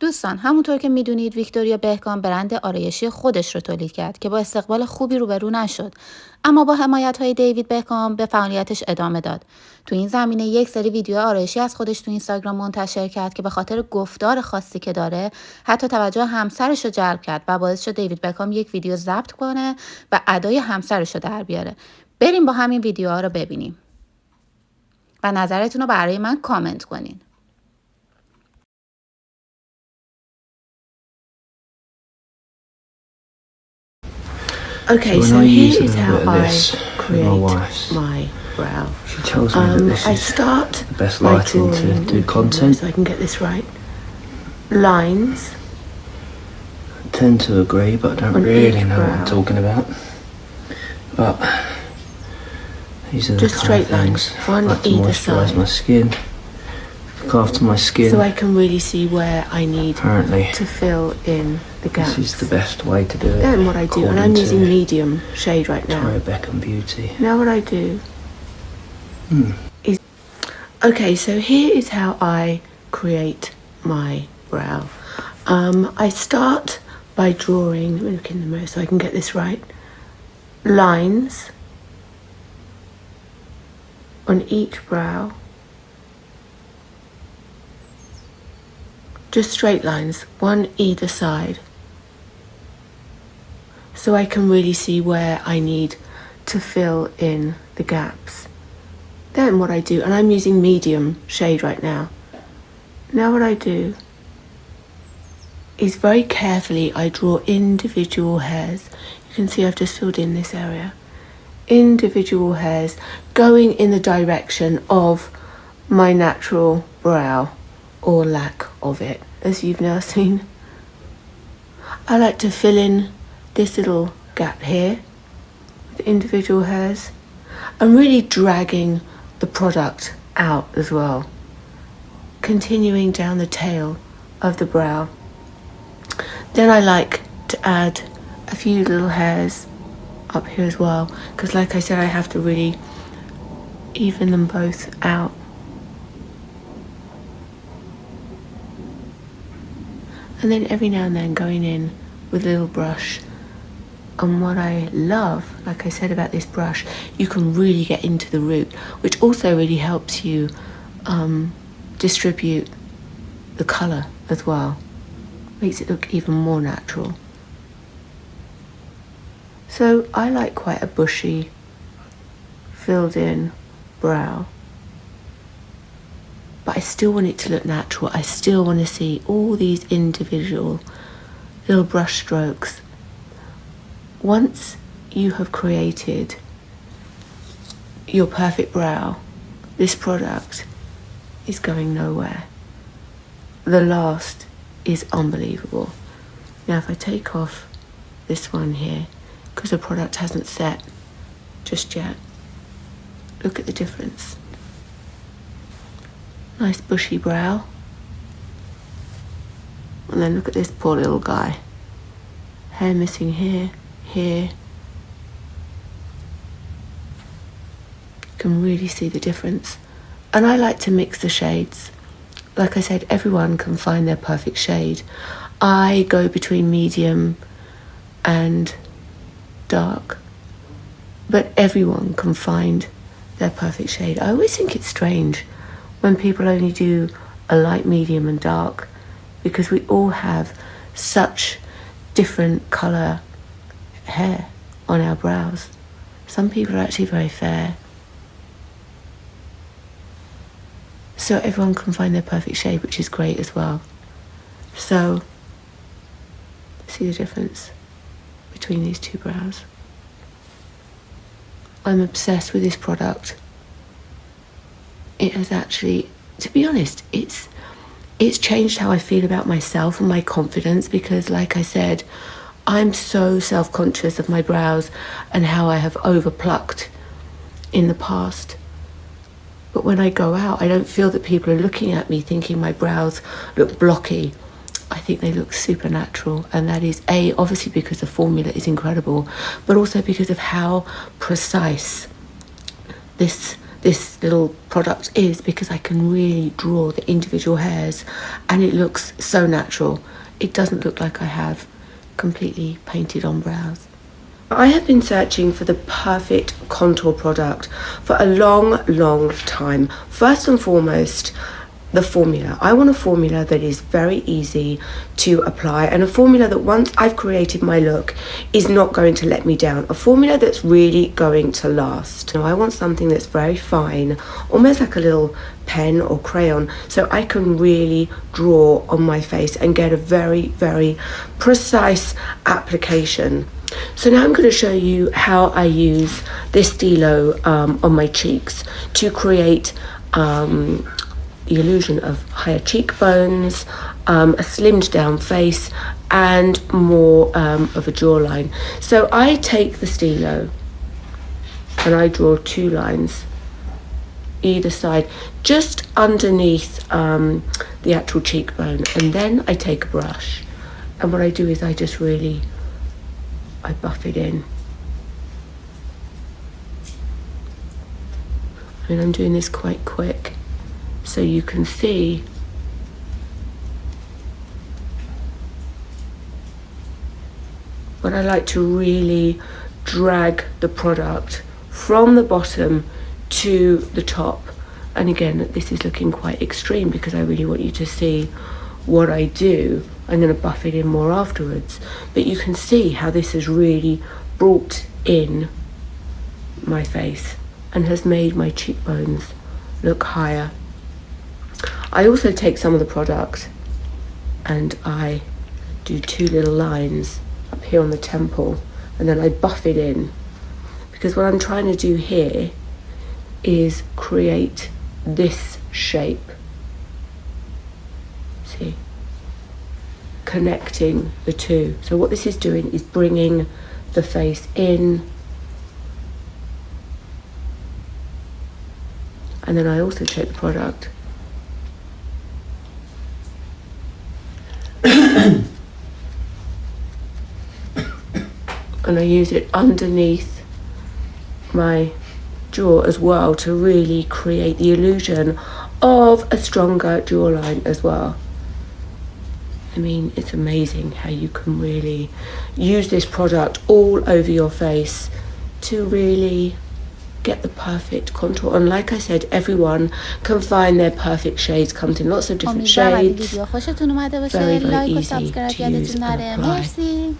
دوستان، همونطور که میدونید ویکتوریا بکهام برند آرایشی خودش رو تولید کرد که با استقبال خوبی روبرو نشد، اما با حمایت‌های دیوید بکهام به فعالیتش ادامه داد. تو این زمینه یک سری ویدیو آرایشی از خودش تو اینستاگرام منتشر کرد که به خاطر گفتار خاصی که داره حتی توجه همسرش رو جلب کرد و باعث شد دیوید بکهام یک ویدیو ضبط کنه و ادای همسرش رو در بیاره. بریم با همین ویدیوها رو ببینیم و نظرتون رو برای من کامنت کنین. Okay, so here is how I create my brow. She tells me that this I is start the best by lighting to drawing do content. so I can get this right. Lines. I tend to agree, but I don't really know what I'm talking about. But these are the Just straight kind of lines, things. one I like to either moisturise side. my skin, look after my skin. So I can really see where I need Apparently, to fill in the gaps. this is the best way to do it. Then what I do, and I'm using medium shade right now. Beckham Beauty. Now what I do is... Okay, so here is how I create my brow. I start by drawing, let me look in the mirror so I can get this right, lines on each brow. Just straight lines, one either side. So I can really see where I need to fill in the gaps. Then what I do, and I'm using medium shade right now. Now what I do is very carefully I draw individual hairs. You can see I've just filled in this area. Individual hairs going in the direction of my natural brow or lack of it, as you've now seen. I like to fill in this little gap here with individual hairs and really dragging the product out as well, continuing down the tail of the brow. Then I like to add a few little hairs up here as well, because like I said, I have to really even them both out. And then every now and then going in with a little brush. And what I love, like I said about this brush, you can really get into the root, which also really helps you distribute the colour as well. Makes it look even more natural. So I like quite a bushy, filled in brow. But I still want it to look natural. I still want to see all these individual little brush strokes. Once you have created your perfect brow, this product is going nowhere. The last is unbelievable. Now if I take off this one here, because the product hasn't set just yet, look at the difference. Nice bushy brow. And then look at this poor little guy. Hair missing here. Here you can really see the difference. And I like to mix the shades. Like I said, everyone can find their perfect shade. I go between medium and dark, but everyone can find their perfect shade. I always think it's strange when people only do a light, medium and dark, because we all have such different colour hair on our brows. Some people are actually very fair. So everyone can find their perfect shade, which is great as well. So, see the difference between these two brows. I'm obsessed with this product. It has actually, to be honest, it's changed how I feel about myself and my confidence, because like I said, I'm so self-conscious of my brows and how I have over-plucked in the past. But when I go out, I don't feel that people are looking at me thinking my brows look blocky. I think they look super natural, and that is obviously because the formula is incredible, but also because of how precise this little product is, because I can really draw the individual hairs and it looks so natural. It doesn't look like I have completely painted on brows. I have been searching for the perfect contour product for a long time. First and foremost, the formula. I want a formula that is very easy to apply, and a formula that once I've created my look is not going to let me down. A formula that's really going to last. I want something that's very fine, almost like a little pen or crayon, so I can really draw on my face and get a very precise application. So now I'm going to show you how I use this stylo on my cheeks to create the illusion of higher cheekbones, a slimmed down face, and more of a jawline. So I take the stylo and I draw 2 lines either side, just underneath the actual cheekbone, and then I take a brush, and what I do is I just really buff it in. And I'm doing this quite quick so you can see but I like to really drag the product from the bottom to the top. And again, this is looking quite extreme because I really want you to see what I do. I'm going to buff it in more afterwards, but you can see how this has really brought in my face and has made my cheekbones look higher. I also take some of the product and I do 2 little lines up here on the temple, and then I buff it in, because what I'm trying to do here is create this shape. See? Connecting the two. So what this is doing is bringing the face in, and then I also take the product and I use it underneath my jaw as well to really create the illusion of a stronger jawline as well. I mean, it's amazing how you can really use this product all over your face to really get the perfect contour. And like I said, everyone can find their perfect shades. Comes in lots of different shades. ویدیو خوشتون اومده باشه. لایک و سابسکرایب یادتون نره. مرسی.